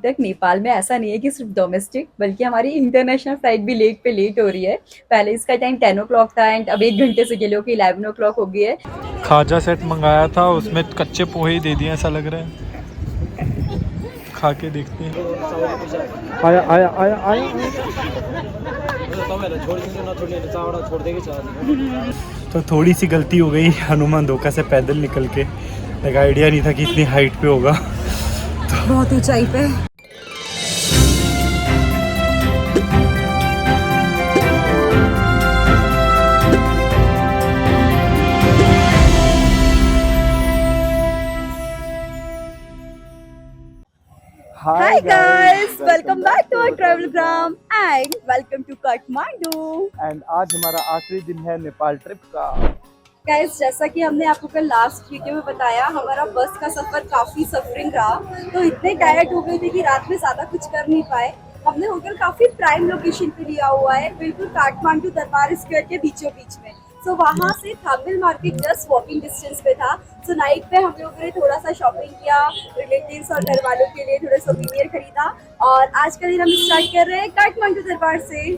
तक नेपाल में ऐसा नहीं है कि सिर्फ डोमेस्टिक, बल्कि हमारी इंटरनेशनल फ्लाइट भी लेट पे लेट हो रही है। पहले इसका टाइम 10 o'clock था एंड अब 1 घंटे से कह लो कि 11 o'clock हो गई है। खाजा सेट मंगाया था, उसमें कच्चे पोहे ही दे दिए ऐसा लग रहा है। खा के देखते हैं। आया आया आया आया। तो थोड़ी सी गलती हो गई हनुमान धोखा से पैदल निकल के, एक आइडिया नहीं था कि इतनी हाइट पे होगा। बहुत ऊंचाई पे। Hi guys, welcome back to our travelgram and welcome to Kathmandu. And आज हमारा आखिरी दिन है नेपाल ट्रिप का। गाइस, जैसा कि हमने आपको कल लास्ट वीडियो में बताया, हमारा बस का सफर काफी सफरिंग रहा। तो इतने टायर्ड हो गए थे कि रात में ज्यादा कुछ कर नहीं पाए। हमने होटल काफी प्राइम लोकेशन पे लिया हुआ है, बिल्कुल काठमांडू दरबार स्क्वायर के बीचों बीच में। सो वहाँ से थाबिल मार्केट जस्ट वॉकिंग डिस्टेंस पे था। सो नाइट पे हम लोगों ने थोड़ा सा शॉपिंग किया, रिलेटिव्स और घर वालों के लिए थोड़े सोवेनियर खरीदा। और आज का दिन हम स्टार्ट कर रहे हैं काठमांडू दरबार से।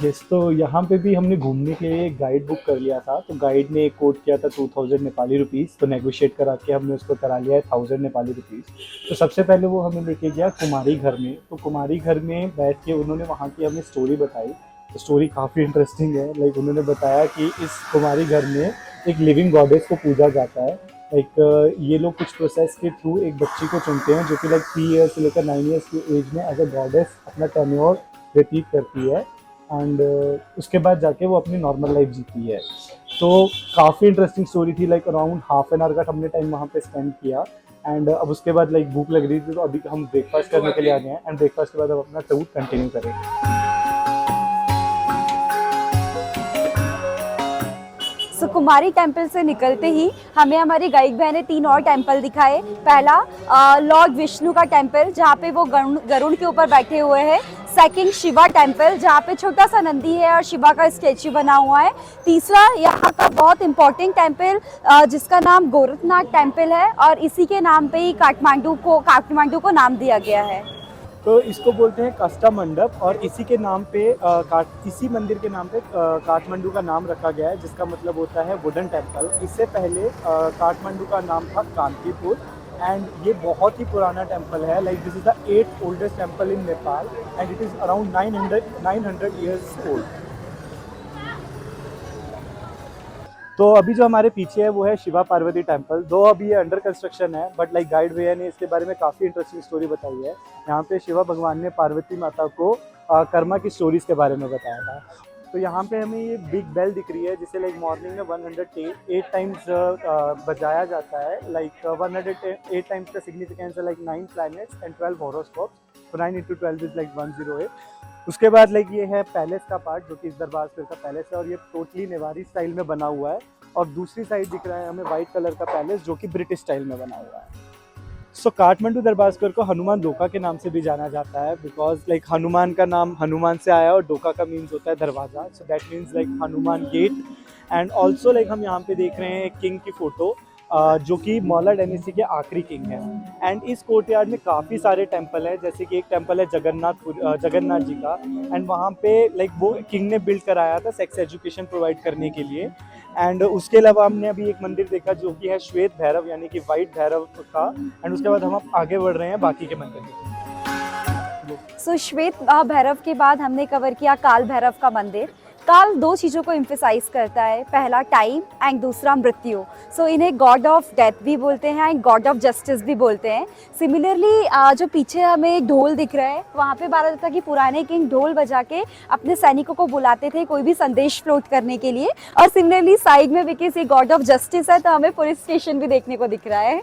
यस, तो यहाँ पे भी हमने घूमने के लिए एक गाइड बुक कर लिया था। तो गाइड ने कोट किया था 2000 नेपाली रुपीज़, तो नेगोशिएट करा के हमने उसको करा लिया है 1000 नेपाली रुपीज़। तो सबसे पहले वो हमें लेके गया कुमारी घर में। तो कुमारी घर में बैठ के उन्होंने वहाँ की हमें स्टोरी बताई। तो स्टोरी काफ़ी इंटरेस्टिंग है। लाइक उन्होंने बताया कि इस कुमारी घर में एक लिविंग गॉडेस को पूजा जाता है। लाइक ये लोग कुछ प्रोसेस के थ्रू एक बच्ची को चुनते हैं जो कि लाइक 3 ईयर्स से लेकर 9 ईयर्स की एज में एज अ गॉडेस अपना टेन्योर व्यतीत करती है। एंड उसके बाद जाके वो अपनी नॉर्मल लाइफ जीती है। तो काफ़ी इंटरेस्टिंग स्टोरी थी। Like around half an hour का हमने टाइम वहाँ पे स्पेंड किया। एंड अब उसके बाद लाइक भूख लग रही थी, तो अभी हम ब्रेकफास्ट करने के लिए आ गए हैं। एंड ब्रेकफास्ट के बाद अब अपना टूर कंटिन्यू करेंगे। सो कुमारी टेम्पल से निकलते ही हमें हमारी गाइड बहन ने 3 और टेम्पल दिखाए। पहला लॉर्ड विष्णु का टेम्पल, जहाँ पे वो गरुड़ के ऊपर बैठे हुए हैं। सेकंड शिवा टेम्पल, जहाँ पे छोटा सा नंदी है और शिवा का स्टैचू बना हुआ है। तीसरा यहाँ का बहुत इंपॉर्टेंट टेम्पल जिसका नाम गोरखनाथ टेम्पल है, और इसी के नाम पे ही काठमांडू को नाम दिया गया है। तो इसको बोलते हैं कष्टा मंडप, और इसी के नाम पे इसी मंदिर के नाम पे काठमांडू का नाम रखा गया है, जिसका मतलब होता है वुडन टेम्पल। इससे पहले काठमांडू का नाम था कांतीपुर। एंड ये बहुत ही पुराना टेम्पल है। Like this is the 8th oldest temple in Nepal and it is around 900 years old. तो अभी जो हमारे पीछे है वो है शिवा पार्वती टेम्पल। दो अभी ये अंडर कंस्ट्रक्शन है, बट लाइक गाइड भैया ने इसके बारे में काफ़ी इंटरेस्टिंग स्टोरी बताई है। यहाँ पे शिवा भगवान ने पार्वती माता को कर्मा की स्टोरीज के बारे में बताया था। तो यहाँ पे हमें ये बिग बेल दिख रही है, जिसे लाइक मॉर्निंग में 108 टाइम्स बजाया जाता है। लाइक 108 टाइम्स का सिग्निफिकेंस है लाइक 9 प्लैनेट्स एंड 12 हॉरोस्कोप्स। तो 9 × 12 इज लाइक 108। उसके बाद लाइक ये है पैलेस का पार्ट, जो कि इस दरबार स्क्वायर का पैलेस है, और ये टोटली नेवारी स्टाइल में बना हुआ है। और दूसरी साइड दिख रहा है हमें वाइट कलर का पैलेस, जो कि ब्रिटिश स्टाइल में बना हुआ है। सो काठमांडू दरबार स्क्वायर को हनुमान डोका के नाम से भी जाना जाता है, बिकॉज लाइक हनुमान का नाम हनुमान से आया, और डोका का मीन्स होता है दरवाज़ा। So that means like Hanuman gate. And also like हम यहाँ पे देख रहे हैं एक किंग की फ़ोटो, जो कि मौला डायनेस्टी के आखिरी किंग है। एंड इस कोर्टयार्ड में काफ़ी सारे टेम्पल है, जैसे कि एक टेम्पल है जगन्नाथ जी का। एंड वहाँ पे लाइक वो किंग ने बिल्ड कराया था सेक्स एजुकेशन प्रोवाइड करने के लिए। एंड उसके अलावा हमने अभी एक मंदिर देखा जो कि है श्वेत भैरव, यानी कि वाइट भैरव का। एंड उसके बाद हम आगे बढ़ रहे हैं बाकी के मंदिर। सो श्वेत भैरव के बाद हमने कवर किया काल भैरव का मंदिर। काल 2 चीज़ों को एम्फेसाइज करता है, पहला टाइम एंड दूसरा मृत्यु। सो इन्हें गॉड ऑफ डेथ भी बोलते हैं एंड गॉड ऑफ जस्टिस भी बोलते हैं। सिमिलरली जो पीछे हमें ढोल दिख रहा है, वहाँ पे बात था कि पुराने किंग ढोल बजा के अपने सैनिकों को बुलाते थे कोई भी संदेश फ्लोट करने के लिए। और सिमिलरली साइड में बिकॉज ये गॉड ऑफ जस्टिस है, तो हमें पुलिस स्टेशन भी देखने को दिख रहा है।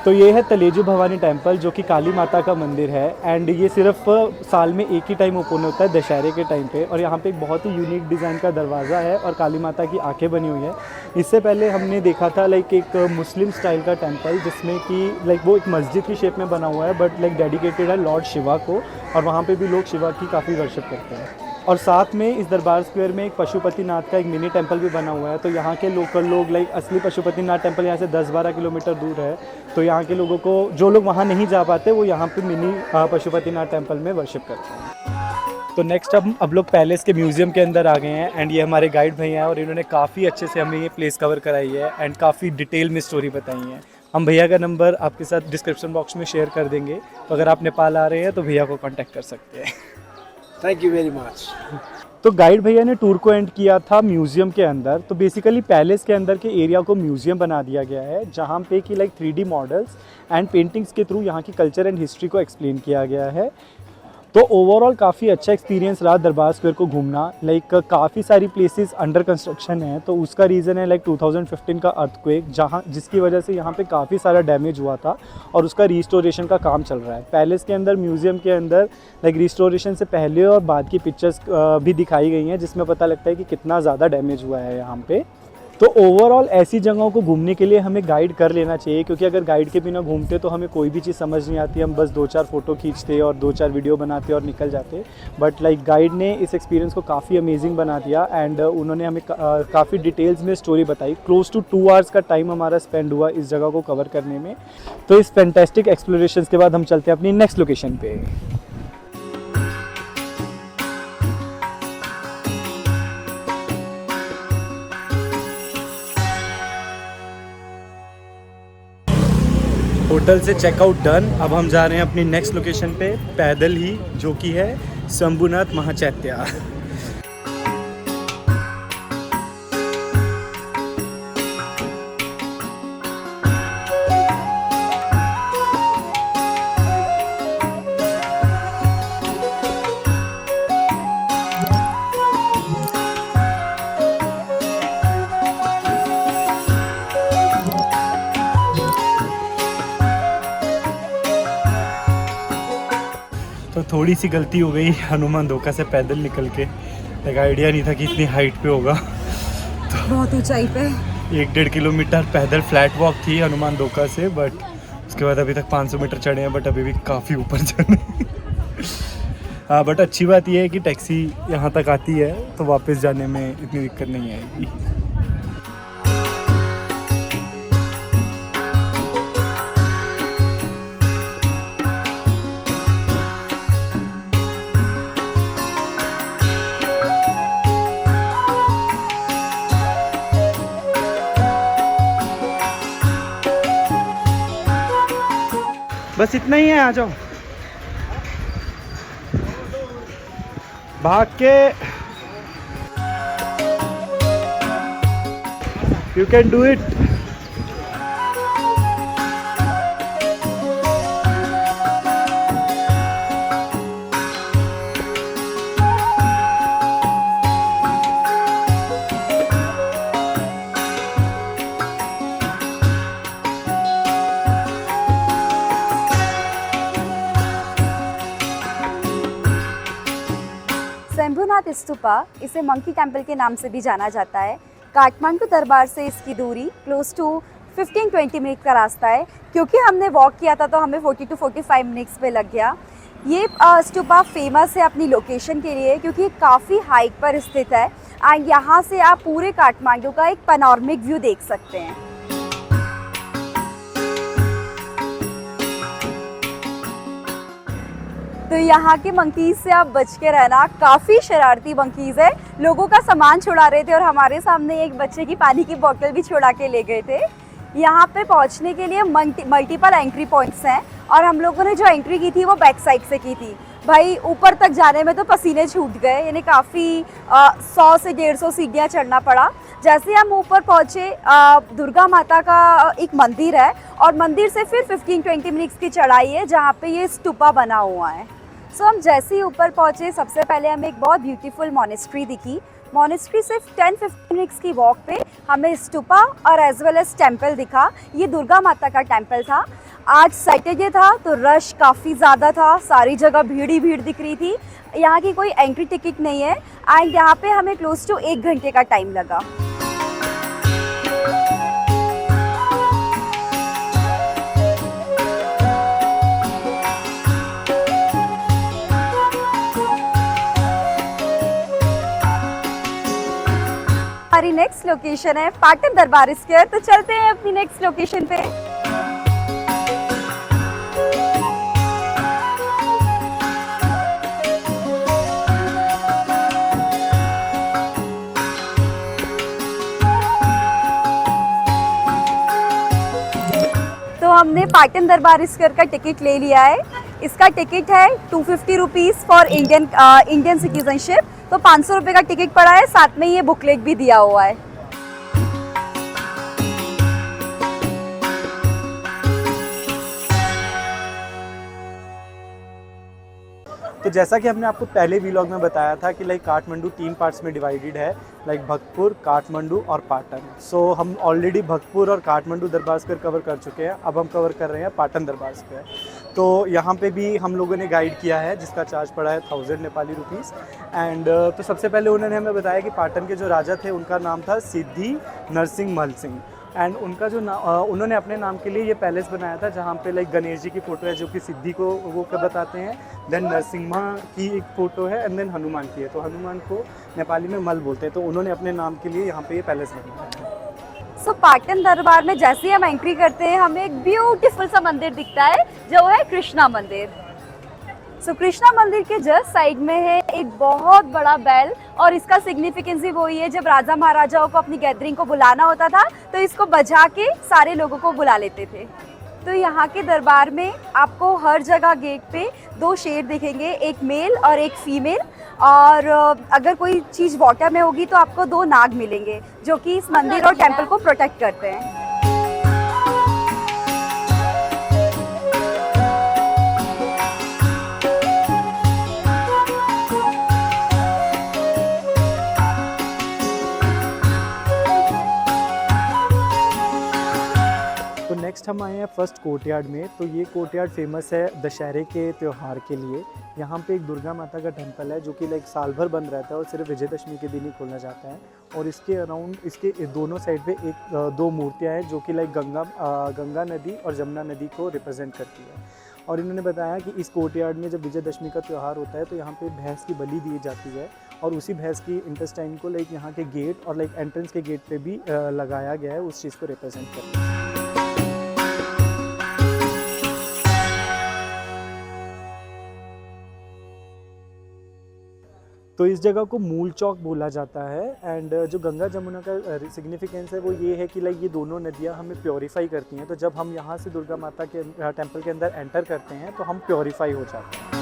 तो ये है तलेजू भवानी टेम्पल, जो कि काली माता का मंदिर है। एंड ये सिर्फ साल में एक ही टाइम ओपन होता है, दशहरे के टाइम पे। और यहाँ पे एक बहुत ही यूनिक डिज़ाइन का दरवाज़ा है और काली माता की आंखें बनी हुई है। इससे पहले हमने देखा था लाइक एक मुस्लिम स्टाइल का टेम्पल, जिसमें कि लाइक वो एक मस्जिद की शेप में बना हुआ है, बट लाइक डेडिकेटेड है लॉर्ड शिवा को, और वहाँ पर भी लोग शिवा की काफ़ी वर्शिप करते हैं। और साथ में इस दरबार स्क्वायर में एक पशुपतिनाथ का एक मिनी टेम्पल भी बना हुआ है। तो यहाँ के लोकल लोग लाइक असली पशुपतिनाथ टेम्पल यहाँ से 10-12 किलोमीटर दूर है। तो यहाँ के लोगों को, जो लोग वहाँ नहीं जा पाते, वो यहाँ पे मिनी पशुपतिनाथ टेम्पल में वर्शिप करते हैं। तो नेक्स्ट अब लोग पैलेस के म्यूज़ियम के अंदर आ गए हैं। एंड ये हमारे गाइड भैया हैं और इन्होंने काफ़ी अच्छे से हमें ये प्लेस कवर कराई है एंड काफ़ी डिटेल में स्टोरी बताई है। हम भैया का नंबर आपके साथ डिस्क्रिप्शन बॉक्स में शेयर कर देंगे, तो अगर आप नेपाल आ रहे हैं तो भैया को कॉन्टैक्ट कर सकते हैं। Thank you very much. तो गाइड भैया ने टूर को एंड किया था म्यूज़ियम के अंदर। तो बेसिकली पैलेस के अंदर के एरिया को म्यूज़ियम बना दिया गया है, जहाँ पे कि like 3D models and paintings के थ्रू यहाँ की कल्चर एंड हिस्ट्री को एक्सप्लेन किया गया है। तो ओवरऑल काफ़ी अच्छा एक्सपीरियंस रहा दरबार स्क्वायर को घूमना। लाइक काफ़ी सारी प्लेसेस अंडर कंस्ट्रक्शन है, तो उसका रीज़न है लाइक 2015 का अर्थक्वेक, जहाँ जिसकी वजह से यहाँ पे काफ़ी सारा डैमेज हुआ था और उसका रिस्टोरेशन का काम चल रहा है। पैलेस के अंदर, म्यूज़ियम के अंदर लाइक रिस्टोरेशन से पहले और बाद की पिक्चर्स भी दिखाई गई हैं, जिसमें पता लगता है कि कितना ज़्यादा डैमेज हुआ है यहाँ पे। तो ओवरऑल ऐसी जगहों को घूमने के लिए हमें गाइड कर लेना चाहिए, क्योंकि अगर गाइड के बिना घूमते तो हमें कोई भी चीज़ समझ नहीं आती। हम बस 2-4 फ़ोटो खींचते और 2-4 वीडियो बनाते और निकल जाते। बट लाइक गाइड ने इस एक्सपीरियंस को काफ़ी अमेजिंग बना दिया एंड उन्होंने हमें काफ़ी डिटेल्स में स्टोरी बताई। क्लोज टू 2 आवर्स का टाइम हमारा स्पेंड हुआ इस जगह को कवर करने में। तो इस फैंटेस्टिक एक्सप्लोरेशन के बाद हम चलते हैं अपनी नेक्स्ट लोकेशन पे। होटल से चेकआउट डन। अब हम जा रहे हैं अपनी नेक्स्ट लोकेशन पे पैदल ही, जो कि है शंभुनाथ महाचैत्य। तो थोड़ी सी गलती हो गई हनुमान धोखा से पैदल निकल के। एक आइडिया नहीं था कि इतनी हाइट पे होगा। बहुत ऊंचाई पे 1-1.5 किलोमीटर पैदल फ्लैट वॉक थी हनुमान धोखा से, बट उसके बाद अभी तक 500 मीटर चढ़े हैं, बट अभी भी काफ़ी ऊपर चढ़े। हाँ, बट अच्छी बात यह है कि टैक्सी यहाँ तक आती है, तो वापस जाने में इतनी दिक्कत नहीं आएगी। बस इतना ही है, आ जाओ भाग के। You can do it. Shambhunath stupa, इसे मंकी टेम्पल के नाम से भी जाना जाता है। काठमांडू दरबार से इसकी दूरी क्लोज टू 15-20 मिनट का रास्ता है। क्योंकि हमने वॉक किया था तो हमें 40 to 45 मिनट्स पे लग गया। ये स्तूपा फेमस है अपनी लोकेशन के लिए, क्योंकि काफ़ी हाइट पर स्थित है एंड यहाँ से आप पूरे काठमांडू का एक पैनोरामिक व्यू देख सकते हैं। तो यहाँ के मंकीज़ से आप बच के रहना, काफ़ी शरारती मंकीज़ है। लोगों का सामान छुड़ा रहे थे और हमारे सामने एक बच्चे की पानी की बोतल भी छुड़ा के ले गए थे। यहाँ पे पहुँचने के लिए मल्टीपल एंट्री पॉइंट्स हैं और हम लोगों ने जो एंट्री की थी वो बैक साइड से की थी। भाई ऊपर तक जाने में तो पसीने छूट गए, यानी काफ़ी 100 से 150 सीढ़ियाँ चढ़ना पड़ा। जैसे हम ऊपर पहुँचे, दुर्गा माता का एक मंदिर है और मंदिर से फिर 15-20 मिनट्स की चढ़ाई है जहाँ पे ये स्तूपा बना हुआ है। सो हम जैसे ही ऊपर पहुँचे, सबसे पहले हमें एक बहुत ब्यूटीफुल मोनेस्ट्री दिखी। मोनेस्ट्री सिर्फ 10-15 मिनट्स की वॉक पे हमें स्तूपा और एज वेल एज टेम्पल दिखा। ये दुर्गा माता का टेम्पल था। आज सैटरडे था तो रश काफ़ी ज़्यादा था, सारी जगह भीड़ ही भीड़ दिख रही थी। यहाँ की कोई एंट्री टिकट नहीं है एंड यहाँ पे हमें क्लोज टू 1 घंटे का टाइम लगा। हमारी नेक्स्ट लोकेशन है पाटन दरबार स्क्वायर, तो चलते हैं अपनी नेक्स्ट लोकेशन पे। तो हमने पाटन दरबार स्क्वायर का टिकट ले लिया है। इसका टिकट है 250 रुपीज़ फॉर इंडियन सिटीजनशिप, तो 500 रुपये का टिकट पड़ा है, साथ में ये बुकलेट भी दिया हुआ है। तो जैसा कि हमने आपको पहले व्लॉग में बताया था कि लाइक काठमांडू 3 पार्ट्स में डिवाइडेड है, लाइक भक्तपुर, काठमांडू और पाटन। सो हम ऑलरेडी भक्तपुर और काठमांडू दरबार स्क्वायर कवर कर चुके हैं, अब हम कवर कर रहे हैं पाटन दरबार स्क्वायर। तो यहाँ पे भी हम लोगों ने गाइड किया है जिसका चार्ज पड़ा है 1000 नेपाली रुपीज़। एंड तो सबसे पहले उन्होंने हमें बताया कि पाटन के जो राजा थे उनका नाम था सिद्धि नरसिंह मल सिंह। एंड उनका जो उन्होंने अपने नाम के लिए ये पैलेस बनाया था जहाँ पे लाइक गणेश जी की फ़ोटो है जो कि सिद्धि को वो बताते हैं, देन नरसिम्हा की एक फ़ोटो है एंड देन हनुमान की है। तो हनुमान को नेपाली में मल बोलते हैं, तो उन्होंने अपने नाम के लिए यहाँ पे ये पैलेस बनाया है। सो पाटन दरबार में जैसे ही हम एंट्री करते हैं हमें एक ब्यूटीफुल सा मंदिर दिखता है जो है कृष्णा मंदिर। सो कृष्णा मंदिर के जस्ट साइड में है एक बहुत बड़ा बेल, और इसका सिग्निफिकेंस ही वही है, जब राजा महाराजाओं को अपनी गैदरिंग को बुलाना होता था तो इसको बजा के सारे लोगों को बुला लेते थे। तो यहाँ के दरबार में आपको हर जगह गेट पे 2 शेर दिखेंगे, एक मेल और एक फीमेल, और अगर कोई चीज़ वाटर में होगी तो आपको 2 नाग मिलेंगे जो कि इस मंदिर और टेम्पल को प्रोटेक्ट करते हैं। तो नेक्स्ट हम आए हैं फर्स्ट कोर्टयार्ड में। तो ये कोर्टयार्ड फेमस है दशहरे के त्यौहार के लिए। यहाँ पे एक दुर्गा माता का टेम्पल है जो कि लाइक साल भर बंद रहता है और सिर्फ विजयदशमी के दिन ही खोला जाता है। और इसके अराउंड इसके दोनों साइड पे 2 मूर्तियाँ हैं जो कि लाइक गंगा नदी और जमुना नदी को रिप्रेजेंट करती है। और इन्होंने बताया कि इस कोर्टयार्ड में जब विजयदशमी का त्यौहार होता है तो यहाँ पे भैंस की बलि दी जाती है, और उसी भैंस की इंटेस्टाइन को लाइक यहाँ के गेट और लाइक एंट्रेंस के गेट पे भी लगाया गया है, उस चीज़ को रिप्रेजेंट करते हैं। तो इस जगह को मूल चौक बोला जाता है। एंड जो गंगा जमुना का सिग्निफिकेंस है वो ये है कि लाइक ये दोनों नदियाँ हमें प्योरीफाई करती हैं। तो जब हम यहाँ से दुर्गा माता के टेम्पल के अंदर एंटर करते हैं तो हम प्योरीफाई हो जाते हैं।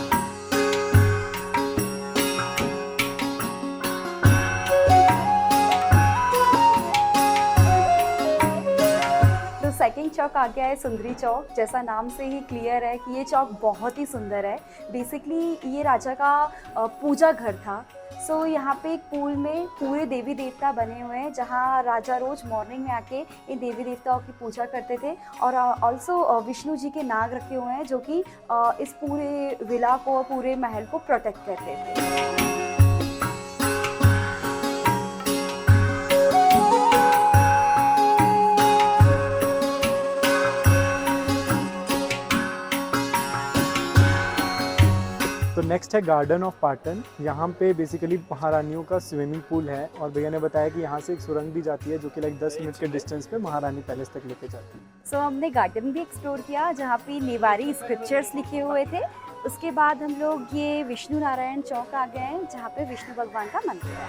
सेकंड चौक आ गया है सुंदरी चौक। जैसा नाम से ही क्लियर है कि ये चौक बहुत ही सुंदर है। बेसिकली ये राजा का पूजा घर था। सो यहाँ पे एक पूल में पूरे देवी देवता बने हुए हैं जहाँ राजा रोज मॉर्निंग में आके इन देवी देवताओं की पूजा करते थे। और ऑल्सो विष्णु जी के नाग रखे हुए हैं जो कि इस पूरे विला को, पूरे महल को प्रोटेक्ट करते थे। तो नेक्स्ट है गार्डन ऑफ पाटन। यहाँ पे बेसिकली महारानियों का स्विमिंग पूल है, और भैया ने बताया कि यहाँ से एक सुरंग भी जाती है जो कि लाइक 10 मिनट के डिस्टेंस पे महारानी पैलेस तक लेके जाती है। सो हमने गार्डन भी एक्सप्लोर किया जहाँ पे नेवारी स्क्रिप्चर्स लिखे हुए थे। उसके बाद हम लोग ये विष्णु नारायण चौक आ गए हैं जहाँ पे विष्णु भगवान का मंदिर है।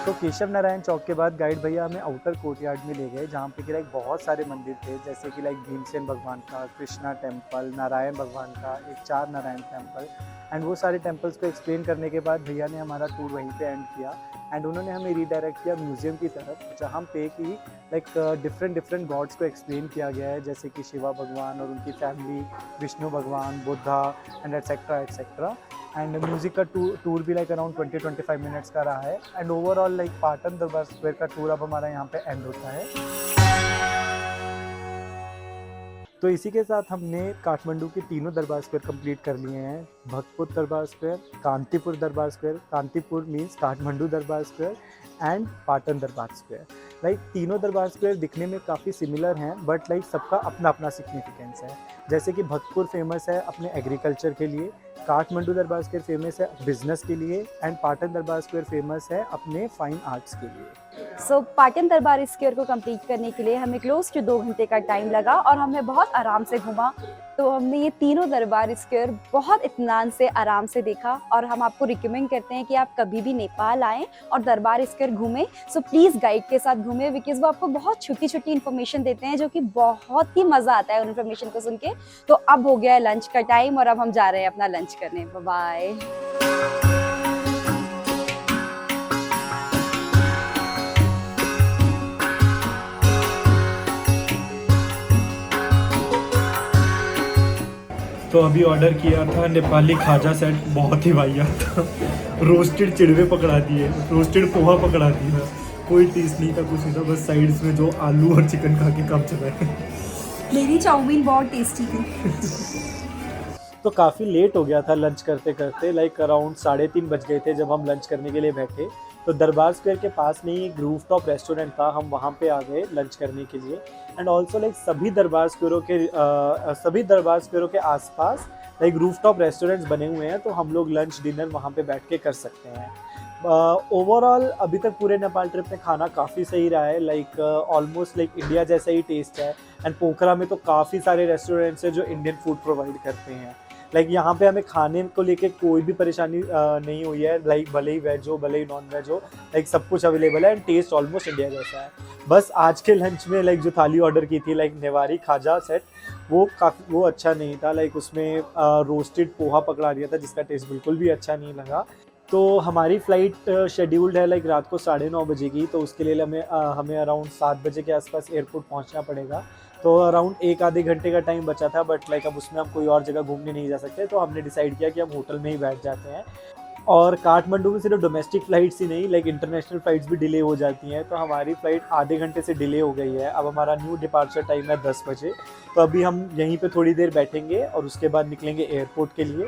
तो केशव नारायण चौक के बाद गाइड भैया हमें आउटर कोर्टयार्ड में ले गए, जहाँ पे कि लाइक बहुत सारे मंदिर थे, जैसे कि लाइक भीमसेन भगवान का, कृष्णा टेम्पल, नारायण भगवान का, एक 4 नारायण टेम्पल। एंड वो सारे टेम्पल्स को एक्सप्लेन करने के बाद भैया ने हमारा टूर वहीं पे एंड किया एंड उन्होंने हमें रीडायरेक्ट किया म्यूज़ियम की तरफ, जहाँ पे कि लाइक डिफरेंट गॉड्स को एक्सप्लेन किया गया है, जैसे कि शिवा भगवान और उनकी फैमिली, विष्णु भगवान, Buddha and etcetera etcetera. And music का टूर भी लाइक अराउंड 20-25 मिनट्स का रहा है। And overall like Patan Durbar square का टूर अब हमारा यहाँ पे एंड होता है। तो इसी के साथ हमने काठमांडू के तीनों दरबार स्क्वायर कंप्लीट कर लिए हैं, भक्तपुर दरबार स्क्वायर, कांतिपुर दरबार स्क्वायर, कांतिपुर मीन्स काठमांडू दरबार square and Patan Durbar square. Like तीनों दरबार स्क्वायर दिखने में काफ़ी सिमिलर हैं, बट लाइक सबका अपना अपना सिग्निफिकेंस है। जैसे कि भक्तपुर फेमस है अपने एग्रीकल्चर के लिए, काठमांडू दरबार स्क्वायर फेमस है बिजनेस के लिए and Patan Durbar square famous है अपने फाइन आर्ट्स के लिए। सो पाटन दरबार स्क्वायर को कंप्लीट करने के लिए हमें क्लोज टू 2 घंटे का टाइम लगा और हमने बहुत आराम से घूमा। तो हमने ये तीनों दरबार स्क्वायर बहुत इत्मीनान से आराम से देखा और हम आपको रिकमेंड करते हैं कि आप कभी भी नेपाल आएँ और दरबार स्क्वायर घूमें। सो प्लीज़ गाइड के साथ घूमें, बिकॉज वो आपको बहुत छोटी छोटी इन्फॉर्मेशन देते हैं जो कि बहुत ही मज़ा आता है उन इन्फॉर्मेशन को सुन के। तो अब हो गया है लंच का टाइम और अब हम जा रहे हैं अपना लंच करने। Bye bye. तो अभी ऑर्डर किया था नेपाली खाजा सेट, बहुत ही वाहियात था। रोस्टेड चिड़वे पकड़ा दिए, रोस्टेड पोहा पकड़ा दिया, कोई टेस्ट नहीं था, कुछ नहीं था, बस साइड्स में जो आलू और चिकन खा के काम चला है। मेरी चाउमीन बहुत टेस्टी थी। तो काफ़ी लेट हो गया था लंच करते करते, लाइक अराउंड 3:30 बज गए थे जब हम लंच करने के लिए बैठे। तो दरबार स्क्वायर के पास में ही एक रूफटॉप रेस्टोरेंट था, हम वहाँ पे आ गए लंच करने के लिए। एंड ऑल्सो लाइक सभी दरबार स्क्वायरों के आसपास लाइक रूफटॉप रेस्टोरेंट्स बने हुए हैं, तो हम लोग लंच डिनर वहाँ पे बैठ के कर सकते हैं। ओवरऑल अभी तक पूरे नेपाल ट्रिप में खाना काफ़ी सही रहा है, लाइक ऑलमोस्ट लाइक इंडिया जैसा ही टेस्ट है। एंड पोखरा में तो काफ़ी सारे रेस्टोरेंट्स हैं जो इंडियन फूड प्रोवाइड करते हैं। लाइक यहाँ पे हमें खाने को लेके कोई भी परेशानी नहीं हुई है, लाइक भले ही वेज हो भले ही नॉन वेज हो, लाइक सब कुछ अवेलेबल है एंड टेस्ट ऑलमोस्ट इंडिया जैसा है। बस आज के लंच में लाइक जो थाली ऑर्डर की थी लाइक नेवारी खाजा सेट, वो अच्छा नहीं था, लाइक उसमें रोस्टेड पोहा पकड़ा दिया था जिसका टेस्ट बिल्कुल भी अच्छा नहीं लगा। तो हमारी फ़्लाइट शेड्यूल्ड है लाइक रात को 9:30 बजे की, तो उसके लिए हमें अराउंड 7 बजे के आसपास एयरपोर्ट पहुंचना पड़ेगा। तो अराउंड 1-आधे घंटे का टाइम बचा था, बट लाइक अब उसमें हम कोई और जगह घूमने नहीं जा सकते, तो हमने डिसाइड किया कि हम होटल में ही बैठ जाते हैं। और काठमांडू में सिर्फ डोमेस्टिक फ़्लाइट्स ही नहीं, लाइक इंटरनेशनल फ़्लाइट्स भी डिले हो जाती हैं, तो हमारी फ़्लाइट आधे घंटे से डिले हो गई है। अब हमारा न्यू डिपार्चर टाइम है 10 बजे, तो अभी हम यहीं पे थोड़ी देर बैठेंगे और उसके बाद निकलेंगे एयरपोर्ट के लिए।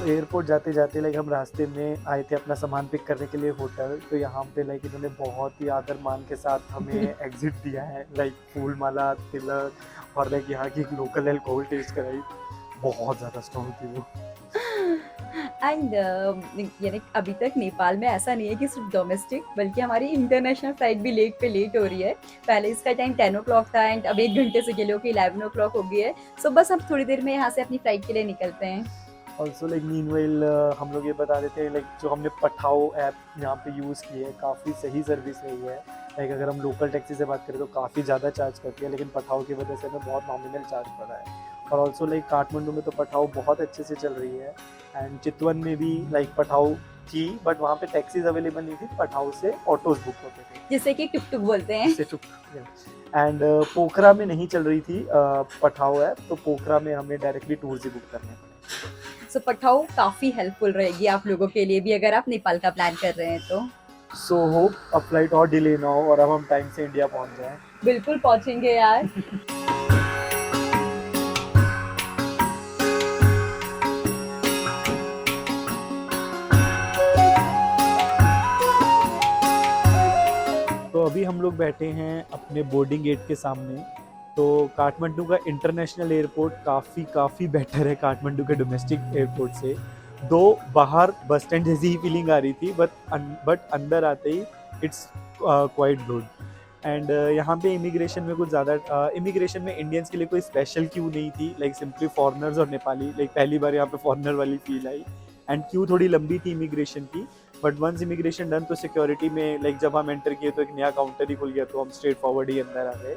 एयरपोर्ट जाते जाते लाइक हम रास्ते में आए थे अपना सामान पिक करने के लिए होटल, तो यहाँ पे लाइक इन्होंने बहुत ही आदर मान के साथ हमें एग्जिट दिया है, लाइक फूल माला, तिलक और लाइक यहाँ की लोकल अल्कोहल टेस्ट कराई, बहुत ज़्यादा स्ट्रॉन्ग थी वो। एंड यानी अभी तक नेपाल में ऐसा नहीं है कि सिर्फ डोमेस्टिक, बल्कि हमारी इंटरनेशनल फ्लाइट भी लेट पे लेट हो रही है। पहले इसका टाइम 10 o'clock था एंड अब 1 घंटे से के लोग 11 o'clock हो गई है। सो बस हम थोड़ी देर में यहाँ से अपनी फ्लाइट के लिए निकलते हैं। ऑल्सो लाइक मीनवाइल हम लोग ये बता देते हैं लाइक जो हमने पठाओ ऐप यहाँ पे यूज़ की है, काफ़ी सही सर्विस रही है। लाइक अगर हम लोकल टैक्सी से बात करें तो काफ़ी ज़्यादा चार्ज करती है, लेकिन पठाओ की वजह से हमें बहुत नॉमिनल चार्ज पड़ा है। और ऑल्सो लाइक काठमांडू में तो पठाओ बहुत अच्छे से चल रही है एंड चितवन में भी लाइक पठाओ थी, बट वहाँ पे टैक्सीज अवेलेबल नहीं थी, पठाओ से ऑटोज बुक होते थे जिसे कि टुक टुक बोलते हैं। एंड पोखरा में नहीं चल रही थी पठाओ ऐप, तो पोखरा में हमें डायरेक्टली टूर से बुक करने पड़े। सो पठाओ काफ़ी हेल्पफुल रहेगी आप लोगों के लिए भी अगर आप नेपाल का प्लान कर रहे हैं तो। सो होप अब फ्लाइट और डिले ना हो और अब हम टाइम से इंडिया पहुँच जाएँ। बिल्कुल पहुँचेंगे यार। तो अभी हम लोग बैठे हैं अपने बोर्डिंग गेट के सामने तो काठमांडू का इंटरनेशनल एयरपोर्ट काफ़ी बेटर है काठमांडू के डोमेस्टिक एयरपोर्ट से। दो बाहर बस स्टैंड जैसी ही फीलिंग आ रही थी, बट अंदर आते ही इट्स क्वाइट गुड। एंड यहाँ पे इमिग्रेशन में कुछ ज़्यादा इमिग्रेशन में इंडियंस के लिए कोई स्पेशल क्यू नहीं थी, लाइक सिंपली फॉरेनर्स और नेपाली, लाइक पहली बार यहाँ पे फॉरेनर वाली फील आई। एंड क्यू थोड़ी लंबी थी इमिग्रेशन की, बट वंस इमिग्रेशन डन तो सिक्योरिटी में लाइक जब हम एंटर किए तो एक नया काउंटर ही खुल गया, तो हम स्ट्रेट फॉरवर्ड ही अंदर आ गए।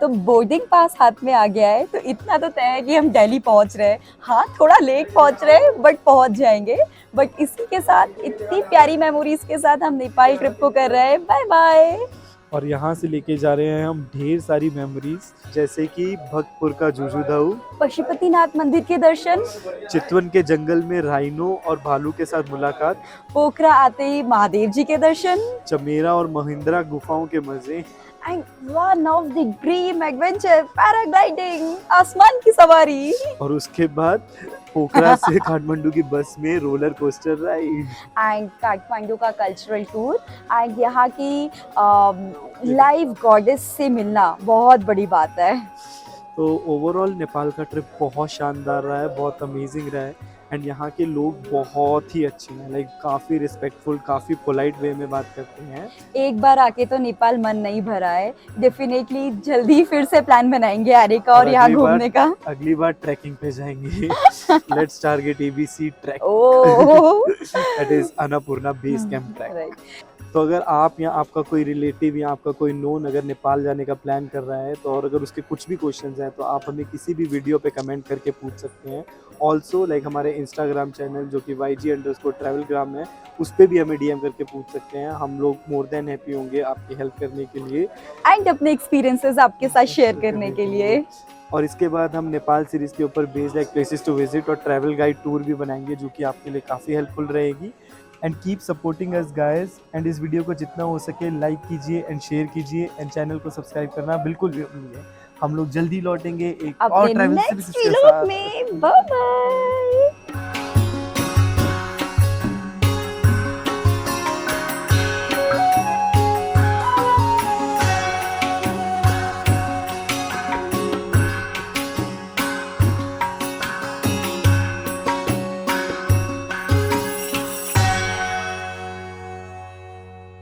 तो बोर्डिंग पास हाथ में आ गया है, तो इतना तो तय है कि हम दिल्ली पहुंच रहे हैं। हाँ, थोड़ा लेट पहुंच रहे हैं बट पहुंच जाएंगे। बट इसी के साथ इतनी प्यारी मेमोरीज के साथ हम नेपाल ट्रिप को कर रहे हैं। Bye bye. और यहाँ से लेके जा रहे हैं हम ढेर सारी मेमोरीज, जैसे कि भक्तपुर का जुजुदाऊ, पशुपतिनाथ मंदिर के दर्शन, चितवन के जंगल में राइनो और भालू के साथ मुलाकात, पोखरा आते ही महादेव जी के दर्शन, चमेरा और महिंद्रा गुफाओं के मजे, and one of the dream adventure paragliding, आसमान की सवारी। और उसके बाद पोखरा से काठमांडू की बस में roller coaster ride, and Kathmandu का कल्चरल टूर, एंड यहाँ की लाइव गॉडेस से मिलना बहुत बड़ी बात है। तो ओवरऑल नेपाल का ट्रिप बहुत शानदार रहा है, बहुत अमेजिंग रहा है। एंड यहाँ के लोग बहुत ही अच्छे हैं, लाइक काफ़ी रिस्पेक्टफुल, काफ़ी पोलाइट वे में बात करते हैं। एक बार आके तो नेपाल मन नहीं भरा है, डेफिनेटली जल्दी फिर से प्लान बनाएंगे आने का और यहाँ घूमने का। अगली बार ट्रैकिंग पे जाएंगे। Let's target ABC track, that is Annapurna base camp track. तो अगर आप या आपका कोई रिलेटिव या आपका कोई नोन अगर नेपाल जाने का प्लान कर रहा है, तो और अगर उसके कुछ भी क्वेश्चंस हैं तो आप हमें किसी भी वीडियो पे कमेंट करके पूछ सकते हैं। ऑल्सो लाइक हमारे इंस्टाग्राम चैनल जो कि YG_travelgram है, उस पर भी हमें DM करके पूछ सकते हैं। हम लोग मोर देन हैप्पी होंगे आपकी हेल्प करने के लिए एंड अपने एक्सपीरियंसेस आपके साथ शेयर करने के लिए। और इसके बाद हम नेपाल सीरीज के ऊपर based like places to visit और ट्रैवल गाइड टूर भी बनाएंगे, जो कि आपके लिए काफ़ी हेल्पफुल रहेगी। And keep supporting us guys. And इस वीडियो को जितना हो सके लाइक कीजिए एंड शेयर कीजिए एंड चैनल को सब्सक्राइब करना बिल्कुल भी भूलिए। हम लोग जल्दी लौटेंगे एक और अपने ट्रैवल नेक्स्ट सीरीज के व्लॉग साथ। में। Bye bye.